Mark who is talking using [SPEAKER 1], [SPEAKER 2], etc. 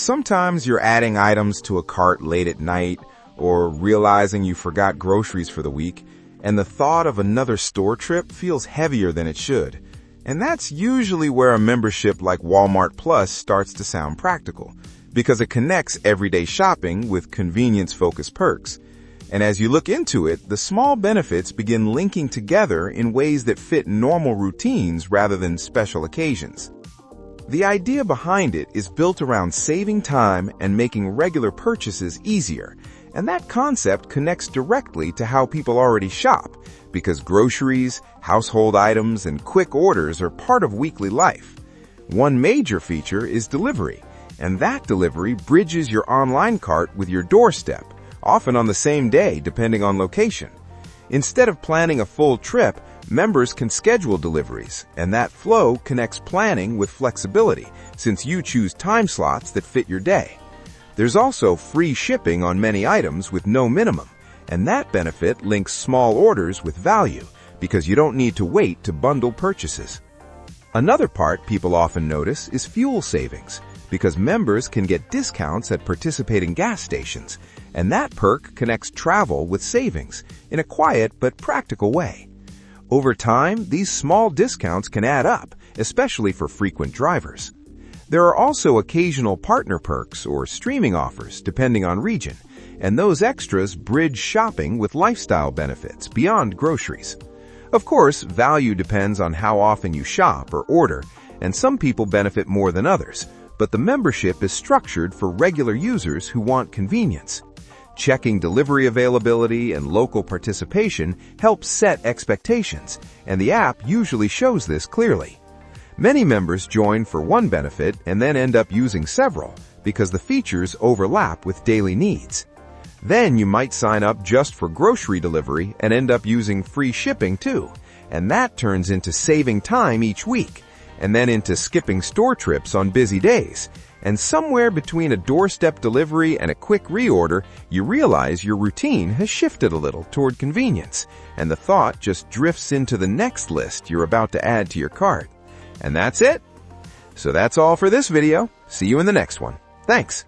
[SPEAKER 1] Sometimes you're adding items to a cart late at night or realizing you forgot groceries for the week, and the thought of another store trip feels heavier than it should. And that's usually where a membership like Walmart Plus starts to sound practical, because it connects everyday shopping with convenience-focused perks. And as you look into it, the small benefits begin linking together in ways that fit normal routines rather than special occasions. The idea behind it is built around saving time and making regular purchases easier, and that concept connects directly to how people already shop, because groceries, household items, and quick orders are part of weekly life. One major feature is delivery, and that delivery bridges your online cart with your doorstep, often on the same day depending on location. Instead of planning a full trip, members can schedule deliveries, and that flow connects planning with flexibility, since you choose time slots that fit your day. There's also free shipping on many items with no minimum, and that benefit links small orders with value, because you don't need to wait to bundle purchases. Another part people often notice is fuel savings, because members can get discounts at participating gas stations, and that perk connects travel with savings in a quiet but practical way. Over time, these small discounts can add up, especially for frequent drivers. There are also occasional partner perks or streaming offers, depending on region, and those extras bridge shopping with lifestyle benefits beyond groceries. Of course, value depends on how often you shop or order, and some people benefit more than others, but the membership is structured for regular users who want convenience. Checking delivery availability and local participation helps set expectations, and the app usually shows this clearly. Many members join for one benefit and then end up using several, because the features overlap with daily needs. Then you might sign up just for grocery delivery and end up using free shipping too, and that turns into saving time each week, and then into skipping store trips on busy days. And somewhere between a doorstep delivery and a quick reorder, you realize your routine has shifted a little toward convenience, and the thought just drifts into the next list you're about to add to your cart. And that's it. So that's all for this video. See you in the next one. Thanks.